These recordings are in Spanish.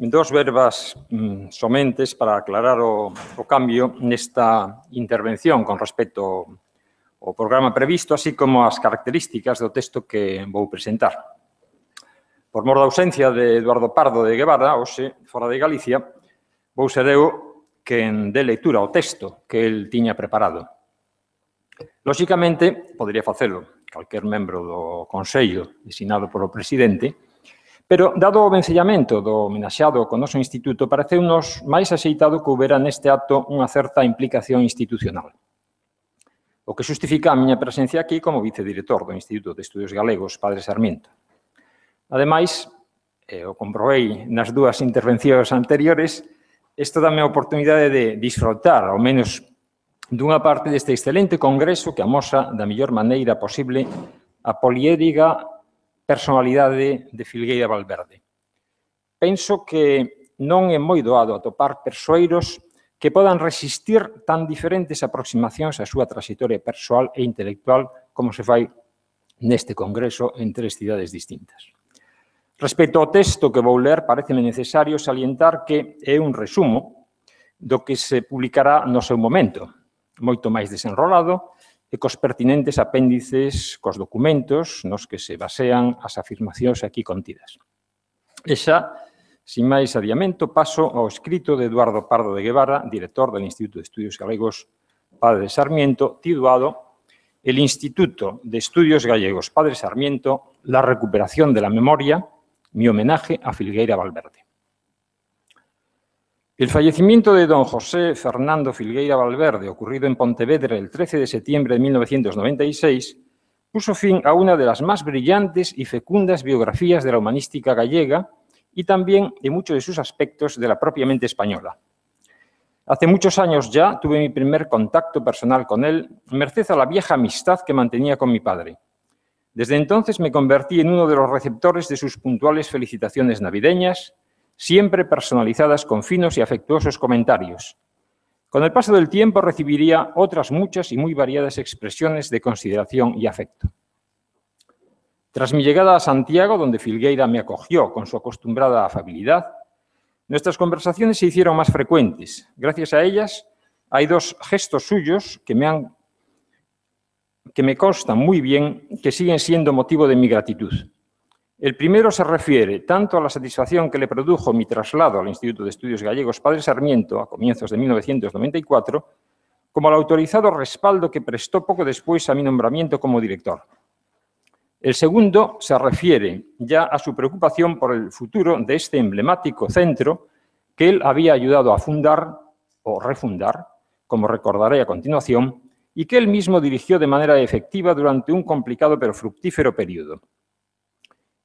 Dos verbas somentes para aclarar o cambio nesta intervención con respecto ao programa previsto, así como as características do texto que vou presentar. Por mor da ausencia de Eduardo Pardo de Guevara, hoxe, fora de Galicia, vou ser eu quen dé lectura ao texto que el tiña preparado. Lóxicamente, podería facelo calquer membro do Consello designado polo presidente, pero, dado o vencellamento do homenaxeado co noso instituto, pareceunos máis axeitado que houbera neste acto unha certa implicación institucional. O que xustifica a miña presencia aquí como vicedirector do Instituto de Estudios Galegos Padre Sarmiento. Ademais, o comprobei nas dúas intervencións anteriores, isto dame a oportunidade de disfrutar, ao menos, dunha parte deste excelente congreso que amosa da mellor maneira posible a poliédrica personalidade de Filgueira Valverde. Penso que non é moi doado atopar persoeiros que podan resistir tan diferentes aproximacións á súa trayectoria persoal e intelectual como se fai neste congreso en tres cidades distintas. Respecto ao texto que vou ler, pareceme necesario salientar que é un resumo do que se publicará no seu momento, moito máis desenrolado, e cos pertinentes apéndices cos documentos nos que se basean as afirmacións aquí contidas. E xa, sin máis adiamento, paso ao escrito de Eduardo Pardo de Guevara, director del Instituto de Estudios Galegos Padre Sarmiento, titulado El Instituto de Estudios Gallegos Padre Sarmiento, la recuperación de la memoria, mi homenaje a Filgueira Valverde. El fallecimiento de don José Fernando Filgueira Valverde, ocurrido en Pontevedra el 13 de septiembre de 1996, puso fin a una de las más brillantes y fecundas biografías de la humanística gallega y también de muchos de sus aspectos de la propiamente española. Hace muchos años ya tuve mi primer contacto personal con él, merced a la vieja amistad que mantenía con mi padre. Desde entonces me convertí en uno de los receptores de sus puntuales felicitaciones navideñas, siempre personalizadas con finos y afectuosos comentarios. Con el paso del tiempo recibiría otras muchas y muy variadas expresiones de consideración y afecto. Tras mi llegada a Santiago, donde Filgueira me acogió con su acostumbrada afabilidad, nuestras conversaciones se hicieron más frecuentes. Gracias a ellas, hay dos gestos suyos que me constan muy bien que siguen siendo motivo de mi gratitud. El primero se refiere tanto a la satisfacción que le produjo mi traslado al Instituto de Estudios Gallegos Padre Sarmiento a comienzos de 1994, como al autorizado respaldo que prestó poco después a mi nombramiento como director. El segundo se refiere ya a su preocupación por el futuro de este emblemático centro que él había ayudado a fundar o refundar, como recordaré a continuación, y que él mismo dirigió de manera efectiva durante un complicado pero fructífero periodo.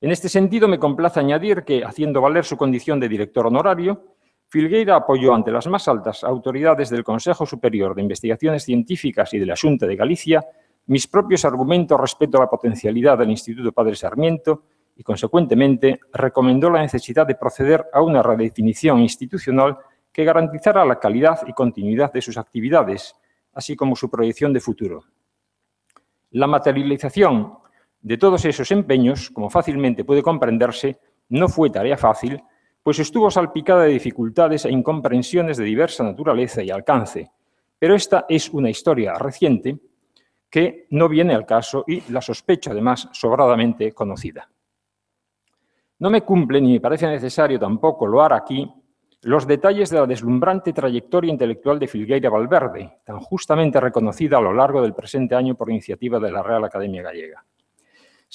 En este sentido, me complace añadir que, haciendo valer su condición de director honorario, Filgueira apoyó ante las más altas autoridades del Consejo Superior de Investigaciones Científicas y de la Xunta de Galicia mis propios argumentos respecto a la potencialidad del Instituto Padre Sarmiento y, consecuentemente, recomendó la necesidad de proceder a una redefinición institucional que garantizara la calidad y continuidad de sus actividades, así como su proyección de futuro. La materialización de todos esos empeños, como fácilmente puede comprenderse, no fue tarea fácil, pues estuvo salpicada de dificultades e incomprensiones de diversa naturaleza y alcance, pero esta es una historia reciente que no viene al caso y la sospecho, además, sobradamente conocida. No me cumple ni me parece necesario tampoco loar aquí los detalles de la deslumbrante trayectoria intelectual de Filgueira Valverde, tan justamente reconocida a lo largo del presente año por iniciativa de la Real Academia Gallega.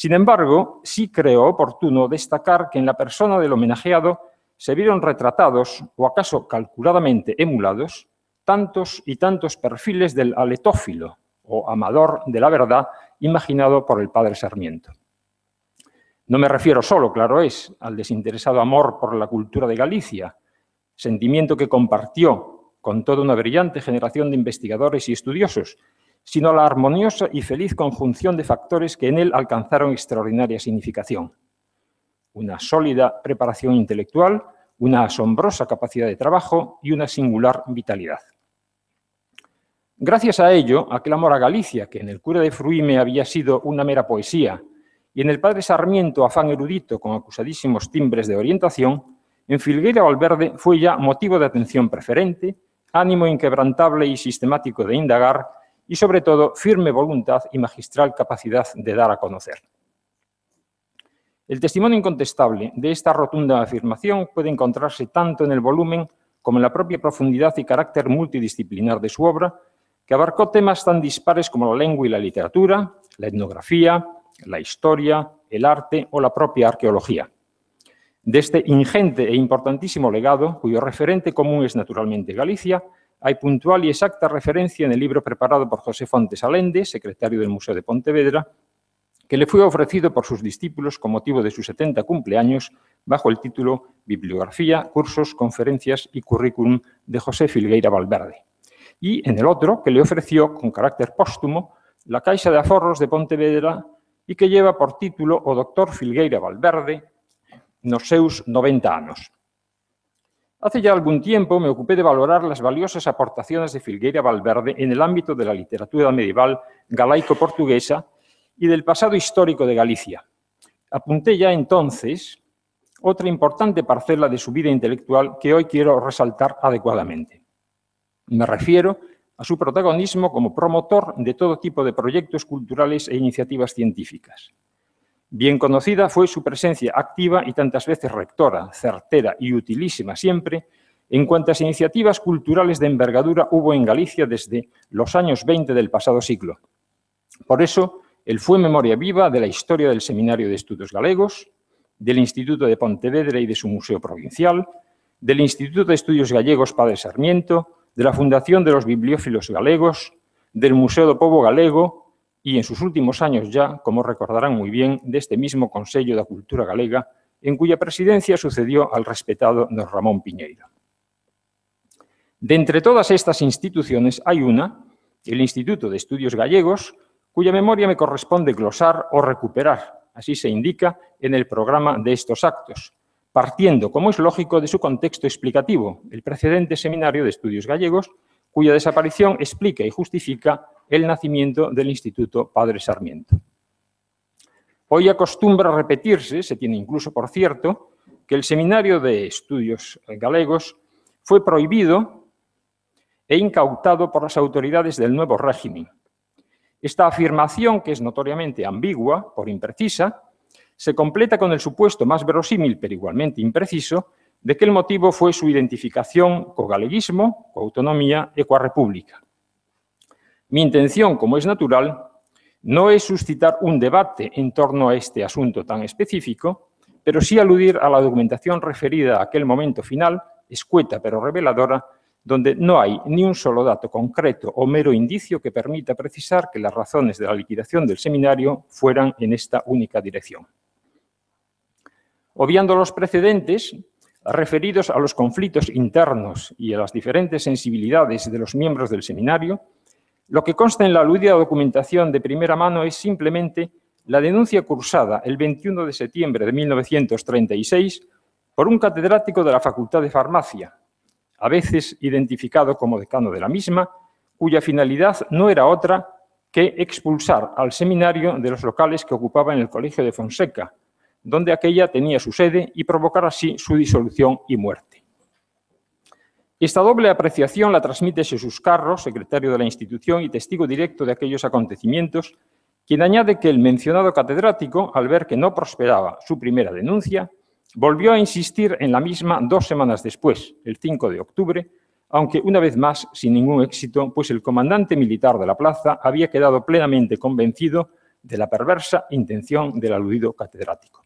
Sin embargo, sí creo oportuno destacar que en la persona del homenajeado se vieron retratados, o acaso calculadamente emulados, tantos y tantos perfiles del aletófilo, o amador de la verdad, imaginado por el padre Sarmiento. No me refiero solo, claro es, al desinteresado amor por la cultura de Galicia, sentimiento que compartió con toda una brillante generación de investigadores y estudiosos, sino a la armoniosa y feliz conjunción de factores que en él alcanzaron extraordinaria significación. Una sólida preparación intelectual, una asombrosa capacidad de trabajo y una singular vitalidad. Gracias a ello, aquel amor a Galicia, que en el cura de Fruíme había sido una mera poesía, y en el padre Sarmiento afán erudito con acusadísimos timbres de orientación, en Filgueira Valverde fue ya motivo de atención preferente, ánimo inquebrantable y sistemático de indagar y, sobre todo, firme voluntad y magistral capacidad de dar a conocer. El testimonio incontestable de esta rotunda afirmación puede encontrarse tanto en el volumen como en la propia profundidad y carácter multidisciplinar de su obra, que abarcó temas tan dispares como la lengua y la literatura, la etnografía, la historia, el arte o la propia arqueología. De este ingente e importantísimo legado, cuyo referente común es naturalmente Galicia, hay puntual y exacta referencia en el libro preparado por José Fontes Allende, secretario del Museo de Pontevedra, que le fue ofrecido por sus discípulos con motivo de su 70 cumpleaños bajo el título Bibliografía, cursos, conferencias y currículum de José Filgueira Valverde. Y en el otro, que le ofreció con carácter póstumo la Caixa de Aforros de Pontevedra y que lleva por título O Doctor Filgueira Valverde nos seus 90 anos. Hace ya algún tiempo me ocupé de valorar las valiosas aportaciones de Filgueira Valverde en el ámbito de la literatura medieval galaico-portuguesa y del pasado histórico de Galicia. Apunté ya entonces otra importante parcela de su vida intelectual que hoy quiero resaltar adecuadamente. Me refiero a su protagonismo como promotor de todo tipo de proyectos culturales e iniciativas científicas. Bien conocida fue su presencia activa y tantas veces rectora, certera y utilísima siempre, en cuantas iniciativas culturales de envergadura hubo en Galicia desde los años 20 del pasado siglo. Por eso, él fue memoria viva de la historia del Seminario de Estudos Galegos, del Instituto de Pontevedra y de su Museo Provincial, del Instituto de Estudios Gallegos Padre Sarmiento, de la Fundación de los Bibliófilos Galegos, del Museo do Pobo Galego y, en sus últimos años ya, como recordarán muy bien, de este mismo Consello da Cultura Galega, en cuya presidencia sucedió al respetado don Ramón Piñeiro. De entre todas estas instituciones hay una, el Instituto de Estudios Gallegos, cuya memoria me corresponde glosar o recuperar, así se indica en el programa de estos actos, partiendo, como es lógico, de su contexto explicativo, el precedente Seminario de Estudios Gallegos, cuya desaparición explica y justifica el nacimiento del Instituto Padre Sarmiento. Hoy acostumbra repetirse, se tiene incluso por cierto, que el Seminario de Estudios Galegos fue prohibido e incautado por las autoridades del nuevo régimen. Esta afirmación, que es notoriamente ambigua, por imprecisa, se completa con el supuesto más verosímil, pero igualmente impreciso, de que el motivo fue su identificación co galeguismo, co autonomía e coa república. Mi intención, como es natural, no es suscitar un debate en torno a este asunto tan específico, pero sí aludir a la documentación referida a aquel momento final, escueta pero reveladora, donde no hay ni un solo dato concreto o mero indicio que permita precisar que las razones de la liquidación del seminario fueran en esta única dirección. Obviando los precedentes referidos a los conflictos internos y a las diferentes sensibilidades de los miembros del seminario, lo que consta en la aludida documentación de primera mano es simplemente la denuncia cursada el 21 de septiembre de 1936 por un catedrático de la Facultad de Farmacia, a veces identificado como decano de la misma, cuya finalidad no era otra que expulsar al seminario de los locales que ocupaba en el Colegio de Fonseca, donde aquella tenía su sede, y provocar así su disolución y muerte. Esta doble apreciación la transmite Jesús Carro, secretario de la institución y testigo directo de aquellos acontecimientos, quien añade que el mencionado catedrático, al ver que no prosperaba su primera denuncia, volvió a insistir en la misma 2 semanas después, el 5 de octubre, aunque una vez más sin ningún éxito, pues el comandante militar de la plaza había quedado plenamente convencido de la perversa intención del aludido catedrático.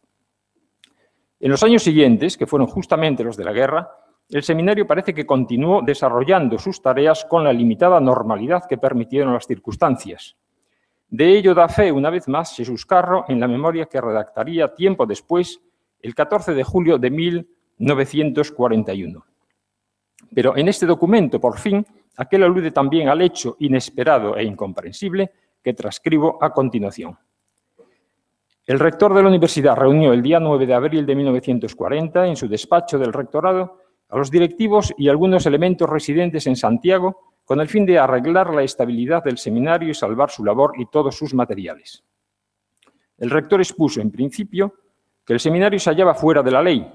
En los años siguientes, que fueron justamente los de la guerra, el seminario parece que continuó desarrollando sus tareas con la limitada normalidad que permitieron las circunstancias. De ello da fe, una vez más, Jesús Carro en la memoria que redactaría tiempo después, el 14 de julio de 1941. Pero en este documento, por fin, aquel alude también al hecho inesperado e incomprensible que transcribo a continuación. El rector de la universidad reunió el día 9 de abril de 1940, en su despacho del rectorado, a los directivos y algunos elementos residentes en Santiago con el fin de arreglar la estabilidad del seminario y salvar su labor y todos sus materiales. El rector expuso, en principio, que el seminario se hallaba fuera de la ley,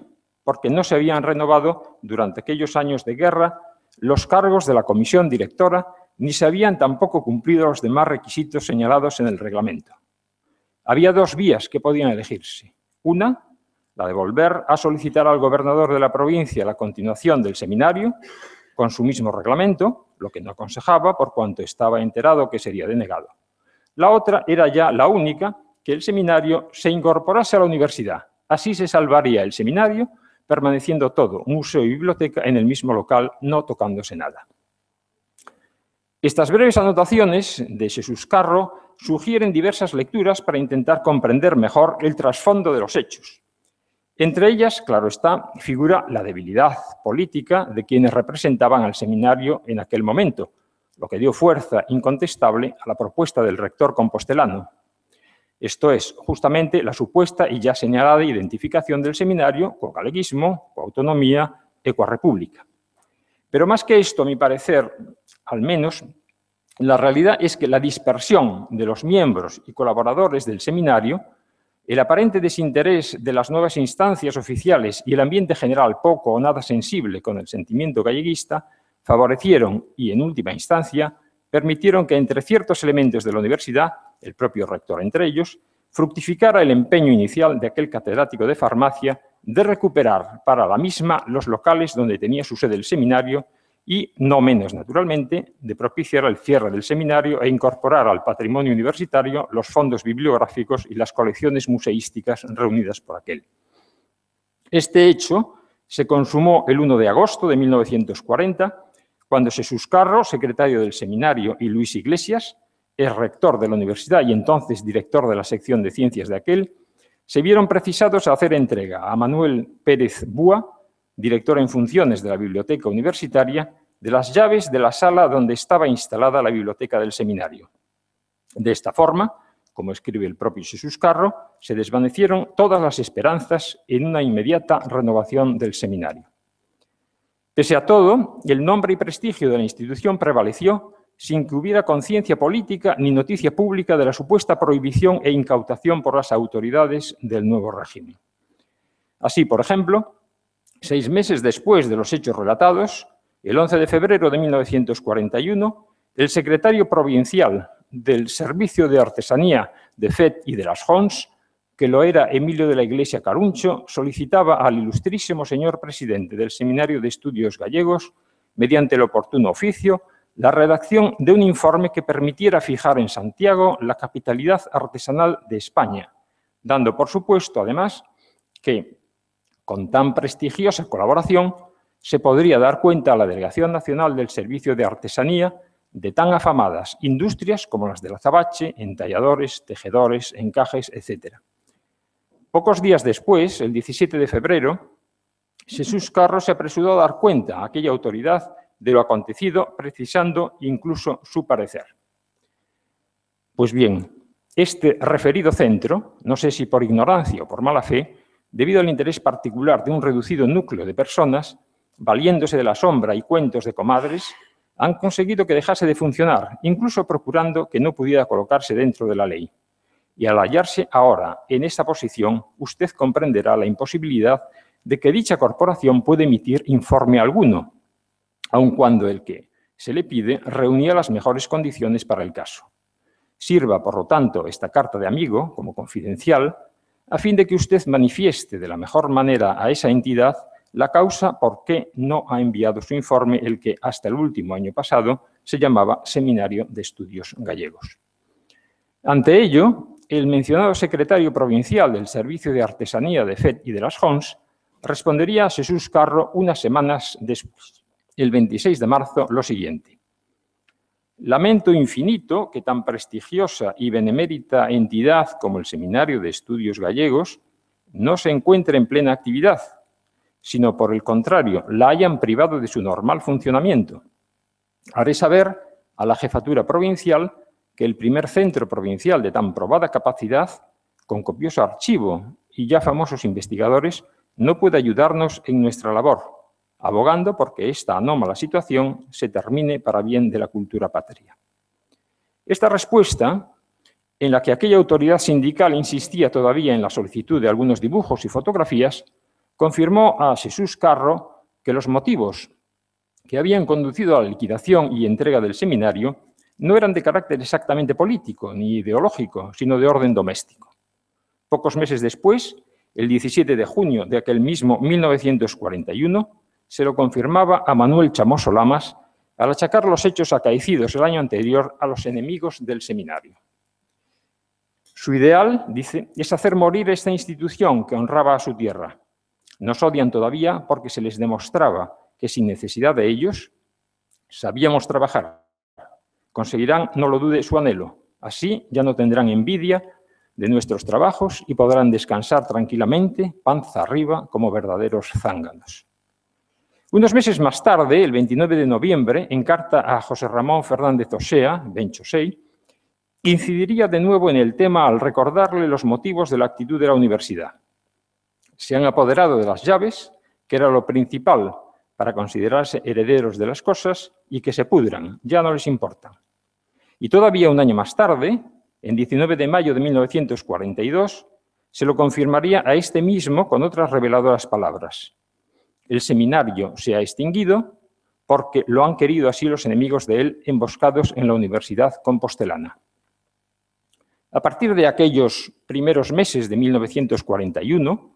porque no se habían renovado durante aquellos años de guerra los cargos de la comisión directora, ni se habían tampoco cumplido los demás requisitos señalados en el reglamento. Había dos vías que podían elegirse. Una, la de volver a solicitar al gobernador de la provincia la continuación del seminario con su mismo reglamento, lo que no aconsejaba por cuanto estaba enterado que sería denegado. La otra era ya la única, que el seminario se incorporase a la universidad. Así se salvaría el seminario, permaneciendo todo, museo y biblioteca, en el mismo local, no tocándose nada. Estas breves anotaciones de Jesús Carro sugieren diversas lecturas para intentar comprender mejor el trasfondo de los hechos. Entre ellas, claro está, figura la debilidad política de quienes representaban al seminario en aquel momento, lo que dio fuerza incontestable a la propuesta del rector compostelano. Esto es, justamente, la supuesta y ya señalada identificación del seminario con galeguismo, con autonomía y con república. Pero más que esto, a mi parecer, al menos, la realidad es que la dispersión de los miembros y colaboradores del seminario, el aparente desinterés de las nuevas instancias oficiales y el ambiente general poco o nada sensible con el sentimiento galleguista, favorecieron y, en última instancia, permitieron que entre ciertos elementos de la universidad, el propio rector entre ellos, fructificara el empeño inicial de aquel catedrático de farmacia de recuperar para la misma los locales donde tenía su sede el seminario y, no menos naturalmente, de propiciar el cierre del seminario e incorporar al patrimonio universitario los fondos bibliográficos y las colecciones museísticas reunidas por aquel. Este hecho se consumó el 1 de agosto de 1940, cuando Jesús Carro, secretario del seminario, y Luis Iglesias, ex rector de la universidad y entonces director de la sección de ciencias de aquel, se vieron precisados a hacer entrega a Manuel Pérez Búa, director en funciones de la biblioteca universitaria, de las llaves de la sala donde estaba instalada la biblioteca del seminario. De esta forma, como escribe el propio Jesús Carro, se desvanecieron todas las esperanzas en una inmediata renovación del seminario. Pese a todo, el nombre y prestigio de la institución prevaleció sin que hubiera conciencia política ni noticia pública de la supuesta prohibición e incautación por las autoridades del nuevo régimen. Así, por ejemplo, 6 meses después de los hechos relatados, el 11 de febrero de 1941, el secretario provincial del Servicio de Artesanía de FET y de las Jons, que lo era Emilio de la Iglesia Caruncho, solicitaba al ilustrísimo señor presidente del Seminario de Estudios Gallegos, mediante el oportuno oficio, la redacción de un informe que permitiera fijar en Santiago la capitalidad artesanal de España, dando por supuesto, además, que, con tan prestigiosa colaboración, se podría dar cuenta a la Delegación Nacional del Servicio de Artesanía de tan afamadas industrias como las del azabache, entalladores, tejedores, encajes, etc. Pocos días después, el 17 de febrero, Jesús Carro se apresuró a dar cuenta a aquella autoridad de lo acontecido, precisando incluso su parecer. Pues bien, este referido centro, no sé si por ignorancia o por mala fe, debido al interés particular de un reducido núcleo de personas, valiéndose de la sombra y cuentos de comadres, han conseguido que dejase de funcionar, incluso procurando que no pudiera colocarse dentro de la ley. Y al hallarse ahora en esta posición, usted comprenderá la imposibilidad de que dicha corporación pueda emitir informe alguno, aun cuando el que se le pide reunía las mejores condiciones para el caso. Sirva, por lo tanto, esta carta de amigo como confidencial, a fin de que usted manifieste de la mejor manera a esa entidad la causa por qué no ha enviado su informe, el que hasta el último año pasado se llamaba Seminario de Estudios Gallegos. Ante ello, el mencionado secretario provincial del Servicio de Artesanía de FET y de las Jons respondería a Jesús Carro unas semanas después, el 26 de marzo, lo siguiente. Lamento infinito que tan prestigiosa y benemérita entidad como el Seminario de Estudios Gallegos no se encuentre en plena actividad, sino por el contrario, la hayan privado de su normal funcionamiento. Haré saber a la jefatura provincial que el primer centro provincial de tan probada capacidad, con copioso archivo y ya famosos investigadores, no puede ayudarnos en nuestra labor, abogando porque esta anómala situación se termine para bien de la cultura patria. Esta respuesta, en la que aquella autoridad sindical insistía todavía en la solicitud de algunos dibujos y fotografías, confirmó a Jesús Carro que los motivos que habían conducido a la liquidación y entrega del seminario no eran de carácter exactamente político ni ideológico, sino de orden doméstico. Pocos meses después, el 17 de junio de aquel mismo 1941, se lo confirmaba a Manuel Chamoso Lamas al achacar los hechos acaecidos el año anterior a los enemigos del seminario. Su ideal, dice, es hacer morir esta institución que honraba a su tierra. Nos odian todavía porque se les demostraba que sin necesidad de ellos sabíamos trabajar. Conseguirán, no lo dude, su anhelo. Así ya no tendrán envidia de nuestros trabajos y podrán descansar tranquilamente, panza arriba, como verdaderos zánganos. Unos meses más tarde, el 29 de noviembre, en carta a José Ramón Fernández Osea, Benchosei, incidiría de nuevo en el tema al recordarle los motivos de la actitud de la universidad. Se han apoderado de las llaves, que era lo principal para considerarse herederos de las cosas, y que se pudran, ya no les importa. Y todavía un año más tarde, en 19 de mayo de 1942, se lo confirmaría a este mismo con otras reveladoras palabras. El seminario se ha extinguido porque lo han querido así los enemigos de él emboscados en la Universidad Compostelana. A partir de aquellos primeros meses de 1941,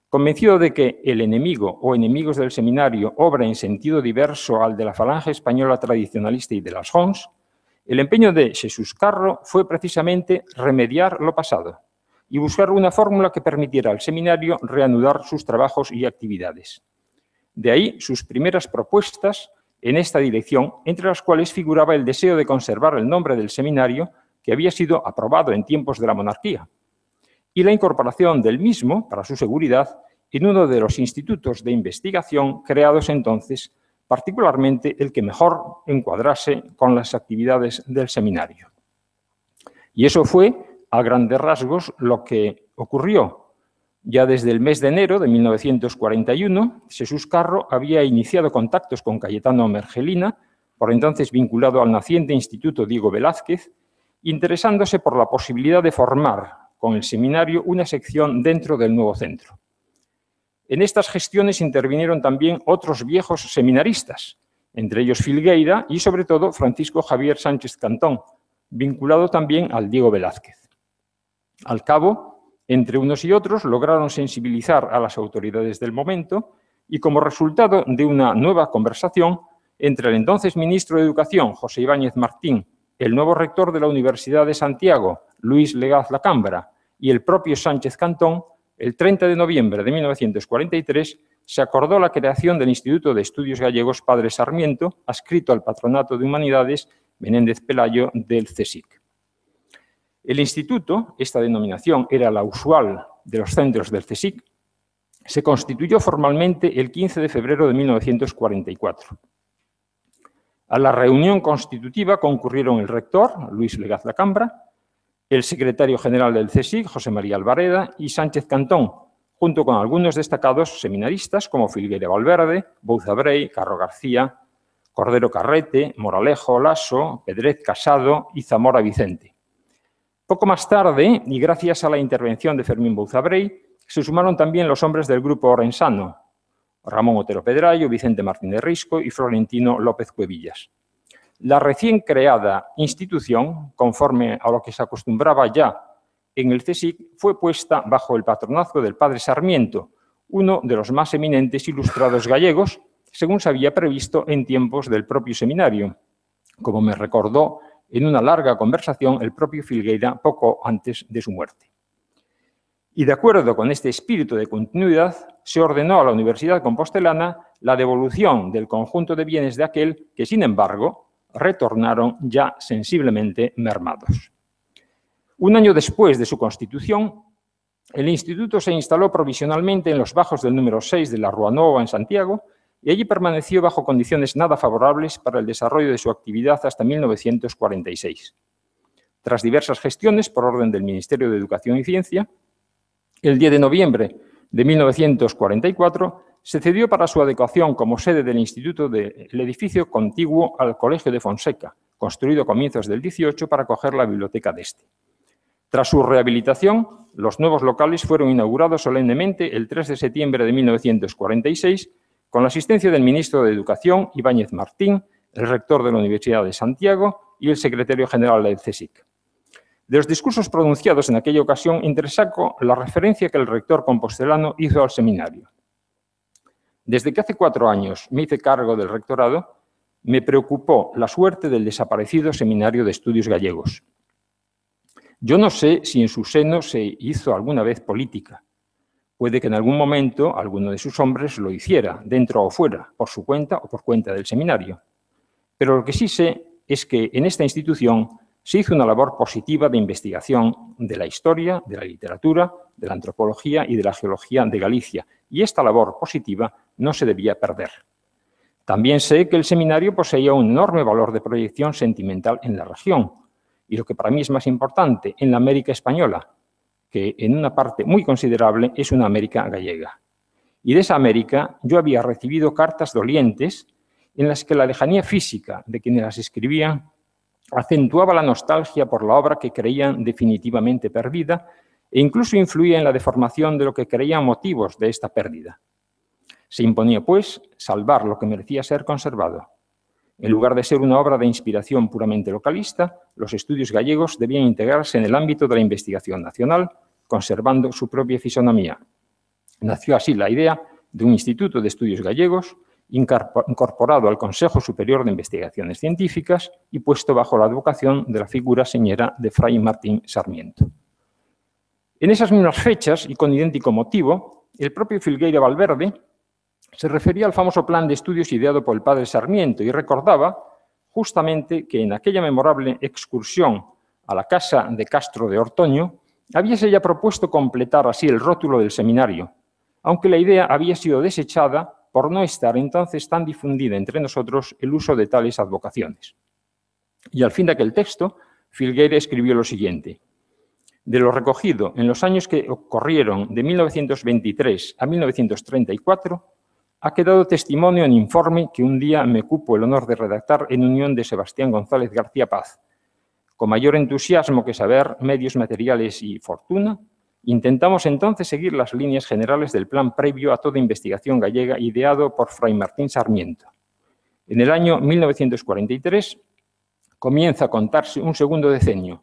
convencido de que el enemigo o enemigos del seminario obra en sentido diverso al de la falange española tradicionalista y de las Hons, el empeño de Jesús Carro fue precisamente remediar lo pasado y buscar una fórmula que permitiera al seminario reanudar sus trabajos y actividades. De ahí sus primeras propuestas en esta dirección, entre las cuales figuraba el deseo de conservar el nombre del seminario que había sido aprobado en tiempos de la monarquía, y la incorporación del mismo, para su seguridad, en uno de los institutos de investigación creados entonces, particularmente el que mejor encuadrase con las actividades del seminario. Y eso fue, a grandes rasgos, lo que ocurrió. Ya desde el mes de enero de 1941, Jesús Carro había iniciado contactos con Cayetano Mergelina, por entonces vinculado al naciente Instituto Diego Velázquez, interesándose por la posibilidad de formar con el seminario una sección dentro del nuevo centro. En estas gestiones intervinieron también otros viejos seminaristas, entre ellos Filgueira y, sobre todo, Francisco Javier Sánchez Cantón, vinculado también al Diego Velázquez. Al cabo, entre unos y otros, lograron sensibilizar a las autoridades del momento y, como resultado de una nueva conversación entre el entonces ministro de Educación, José Ibáñez Martín, el nuevo rector de la Universidad de Santiago, Luis Legaz Lacambra, y el propio Sánchez Cantón, el 30 de noviembre de 1943 se acordó la creación del Instituto de Estudios Gallegos Padre Sarmiento, adscrito al Patronato de Humanidades Menéndez Pelayo del CSIC. El instituto, esta denominación era la usual de los centros del CSIC, se constituyó formalmente el 15 de febrero de 1944. A la reunión constitutiva concurrieron el rector, Luis Legaz Lacambra, el secretario general del CSIC, José María Albareda, y Sánchez Cantón, junto con algunos destacados seminaristas como Filgueira Valverde, Bouza Brey, Carro García, Cordero Carrete, Moralejo Lasso, Pedret Casado y Zamora Vicente. Poco más tarde, y gracias a la intervención de Fermín Bouza Brey, se sumaron también los hombres del grupo orensano, Ramón Otero Pedrayo, Vicente Martínez Risco y Florentino López Cuevillas. La recién creada institución, conforme a lo que se acostumbraba ya en el CSIC, fue puesta bajo el patronazgo del padre Sarmiento, uno de los más eminentes ilustrados gallegos, según se había previsto en tiempos del propio seminario, como me recordó en una larga conversación el propio Filgueira poco antes de su muerte. Y de acuerdo con este espíritu de continuidad, se ordenó a la Universidad Compostelana la devolución del conjunto de bienes de aquel que, sin embargo, retornaron ya sensiblemente mermados. Un año después de su constitución, el instituto se instaló provisionalmente en los bajos del número 6 de la Rua Nova en Santiago y allí permaneció bajo condiciones nada favorables para el desarrollo de su actividad hasta 1946. Tras diversas gestiones por orden del Ministerio de Educación y Ciencia, el 10 de noviembre de 1944 se cedió para su adecuación como sede del instituto el edificio contiguo al Colegio de Fonseca, construido a comienzos del 18 para acoger la biblioteca de este. Tras su rehabilitación, los nuevos locales fueron inaugurados solemnemente el 3 de septiembre de 1946 con la asistencia del ministro de Educación, Ibáñez Martín, el rector de la Universidad de Santiago y el secretario general del CSIC. De los discursos pronunciados en aquella ocasión, entresaco la referencia que el rector compostelano hizo al seminario. Desde que hace 4 años me hice cargo del rectorado, me preocupó la suerte del desaparecido Seminario de Estudios Gallegos. Yo no sé si en su seno se hizo alguna vez política. Puede que en algún momento alguno de sus hombres lo hiciera, dentro o fuera, por su cuenta o por cuenta del seminario. Pero lo que sí sé es que en esta institución se hizo una labor positiva de investigación de la historia, de la literatura, de la antropología y de la geología de Galicia, y esta labor positiva no se debía perder. También sé que el seminario poseía un enorme valor de proyección sentimental en la región, y lo que para mí es más importante, en la América española, que en una parte muy considerable es una América gallega. Y de esa América yo había recibido cartas dolientes en las que la lejanía física de quienes las escribían acentuaba la nostalgia por la obra que creían definitivamente perdida e incluso influía en la deformación de lo que creían motivos de esta pérdida. Se imponía, pues, salvar lo que merecía ser conservado. En lugar de ser una obra de inspiración puramente localista, los estudios gallegos debían integrarse en el ámbito de la investigación nacional, conservando su propia fisonomía. Nació así la idea de un Instituto de Estudios Gallegos, incorporado al Consejo Superior de Investigaciones Científicas y puesto bajo la advocación de la figura señera de Fray Martín Sarmiento. En esas mismas fechas, y con idéntico motivo, el propio Filgueira Valverde se refería al famoso plan de estudios ideado por el padre Sarmiento y recordaba justamente que en aquella memorable excursión a la casa de Castro de Ortoño habíase ya propuesto completar así el rótulo del seminario, aunque la idea había sido desechada por no estar entonces tan difundida entre nosotros el uso de tales advocaciones. Y al fin de aquel texto, Filgueira escribió lo siguiente: de lo recogido en los años que ocurrieron de 1923 a 1934, ha quedado testimonio en informe que un día me cupo el honor de redactar en unión de Sebastián González García Paz. Con mayor entusiasmo que saber, medios materiales y fortuna, intentamos entonces seguir las líneas generales del plan previo a toda investigación gallega ideado por Fray Martín Sarmiento. En el año 1943 comienza a contarse un segundo decenio,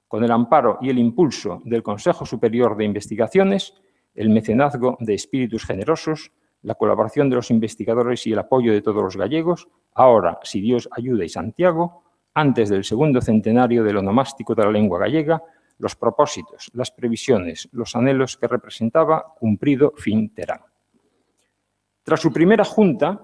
con el amparo y el impulso del Consejo Superior de Investigaciones, el mecenazgo de espíritus generosos, la colaboración de los investigadores y el apoyo de todos los gallegos, ahora, si Dios ayuda y Santiago, antes del segundo centenario del onomástico de la lengua gallega, los propósitos, las previsiones, los anhelos que representaba, cumplido fin terán. Tras su primera junta,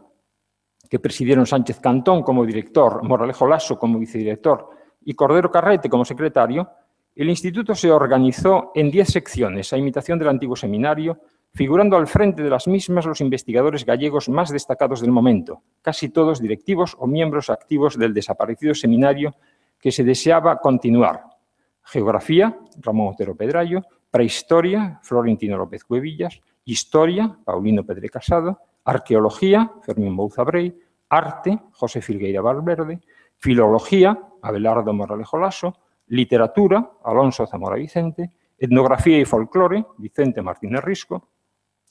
que presidieron Sánchez Cantón como director, Moralejo Lasso como vicedirector y Cordero Carrete como secretario, el instituto se organizó en 10 secciones, a imitación del antiguo seminario, figurando al frente de las mismas los investigadores gallegos más destacados del momento, casi todos directivos o miembros activos del desaparecido seminario que se deseaba continuar. Geografía, Ramón Otero Pedrayo; Prehistoria, Florentino López Cuevillas; Historia, Paulino Pedre Casado; Arqueología, Fermín Bouza Brey; Arte, José Filgueira Valverde; Filología, Abelardo Moralejo Lasso; Literatura, Alonso Zamora Vicente; Etnografía y Folclore, Vicente Martínez Risco;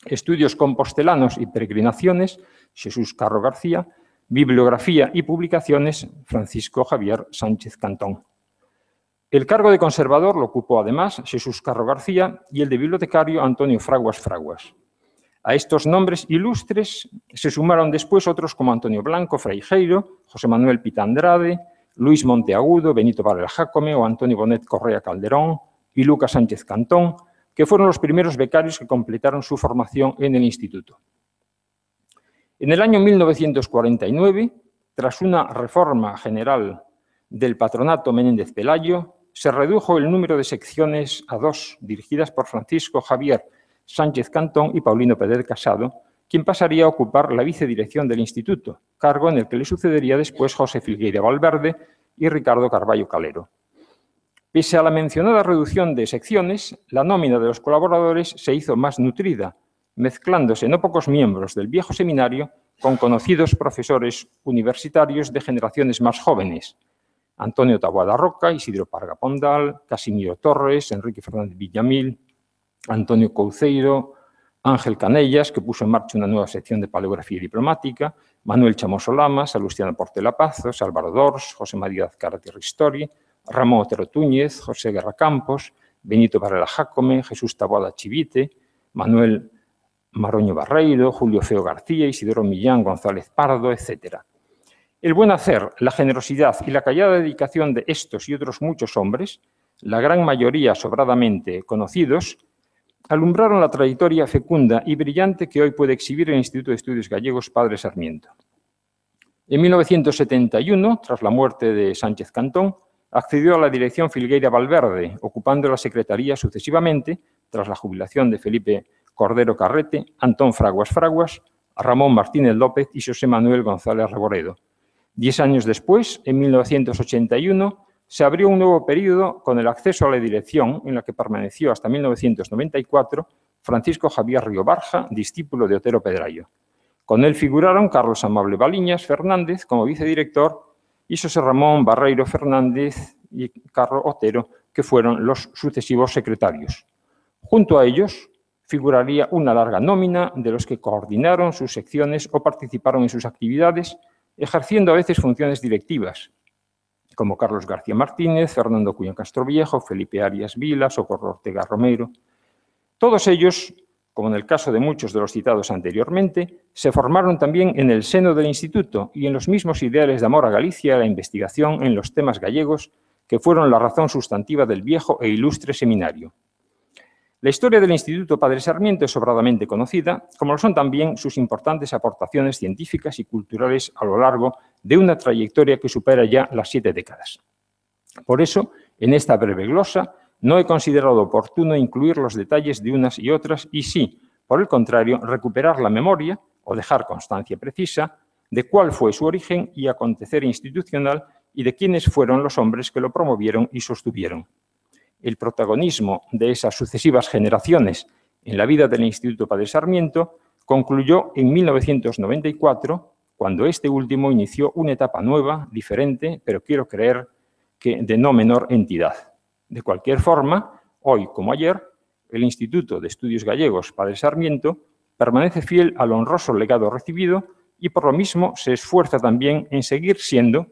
Estudios Compostelanos y Peregrinaciones, Jesús Carro García; Bibliografía y Publicaciones, Francisco Javier Sánchez Cantón. El cargo de conservador lo ocupó además Jesús Carro García y el de bibliotecario Antonio Fraguas Fraguas. A estos nombres ilustres se sumaron después otros como Antonio Blanco Freijeiro, José Manuel Pita Andrade, Luis Monteagudo, Benito Varela Jácome o Antonio Bonet Correa Calderón y Lucas Sánchez Cantón, que fueron los primeros becarios que completaron su formación en el instituto. En el año 1949, tras una reforma general del patronato Menéndez Pelayo, se redujo el número de secciones a 2, dirigidas por Francisco Javier Sánchez Cantón y Paulino Pedrer Casado, quien pasaría a ocupar la vicedirección del instituto, cargo en el que le sucedería después José Filgueira Valverde y Ricardo Carballo Calero. Pese a la mencionada reducción de secciones, la nómina de los colaboradores se hizo más nutrida, mezclándose no pocos miembros del viejo seminario con conocidos profesores universitarios de generaciones más jóvenes. Antonio Taboada Roca, Isidro Parga Pondal, Casimiro Torres, Enrique Fernández Villamil, Antonio Couceiro, Ángel Canellas, que puso en marcha una nueva sección de paleografía diplomática, Manuel Chamoso Lamas, Salustiano Portela Pazos, Álvaro Dors, José María Azcárate Ristori, Ramón Otero Túñez, José Guerra Campos, Benito Varela Jácome, Jesús Taboada Chivite, Manuel Maroño Barreiro, Julio Feo García, Isidoro Millán González Pardo, etc. El buen hacer, la generosidad y la callada dedicación de estos y otros muchos hombres, la gran mayoría sobradamente conocidos, alumbraron la trayectoria fecunda y brillante que hoy puede exhibir el Instituto de Estudios Gallegos Padre Sarmiento. En 1971, tras la muerte de Sánchez Cantón, accedió a la dirección Filgueira Valverde, ocupando la secretaría sucesivamente, tras la jubilación de Felipe Cordero Carrete, Antón Fraguas, Ramón Martínez López y José Manuel González Reboredo. 10 años después, en 1981, se abrió un nuevo período con el acceso a la dirección, en la que permaneció hasta 1994 Francisco Javier Riobarja, discípulo de Otero Pedrayo. Con él figuraron Carlos Amable Baliñas Fernández como vicedirector y José Ramón Barreiro Fernández y Carlos Otero, que fueron los sucesivos secretarios. Junto a ellos figuraría una larga nómina de los que coordinaron sus secciones o participaron en sus actividades, ejerciendo a veces funciones directivas, como Carlos García Martínez, Fernando Cuña Castroviejo, Felipe Arias Vila, Socorro Ortega Romero. Todos ellos, como en el caso de muchos de los citados anteriormente, se formaron también en el seno del Instituto y en los mismos ideales de amor a Galicia y a la investigación en los temas gallegos, que fueron la razón sustantiva del viejo e ilustre seminario. La historia del Instituto Padre Sarmiento es sobradamente conocida, como lo son también sus importantes aportaciones científicas y culturales a lo largo de una trayectoria que supera ya las 7 décadas. Por eso, en esta breve glosa, no he considerado oportuno incluir los detalles de unas y otras y sí, por el contrario, recuperar la memoria o dejar constancia precisa de cuál fue su origen y acontecer institucional y de quiénes fueron los hombres que lo promovieron y sostuvieron. El protagonismo de esas sucesivas generaciones en la vida del Instituto Padre Sarmiento concluyó en 1994, cuando este último inició una etapa nueva, diferente, pero quiero creer que de no menor entidad. De cualquier forma, hoy como ayer, el Instituto de Estudios Gallegos Padre Sarmiento permanece fiel al honroso legado recibido y por lo mismo se esfuerza también en seguir siendo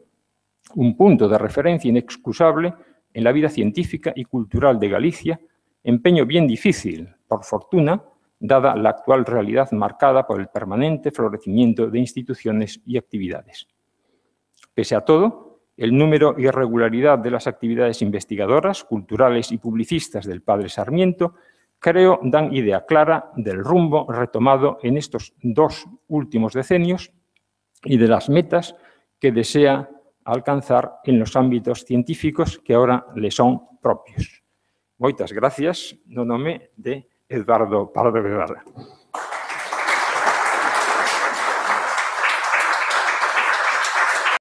un punto de referencia inexcusable en la vida científica y cultural de Galicia, empeño bien difícil, por fortuna, dada la actual realidad marcada por el permanente florecimiento de instituciones y actividades. Pese a todo, el número y irregularidad de las actividades investigadoras, culturales y publicistas del Padre Sarmiento, creo, dan idea clara del rumbo retomado en estos 2 últimos decenios y de las metas que desea alcanzar en los ámbitos científicos que ahora le son propios. Moitas gracias, no nome de Eduardo Pardo Guevara.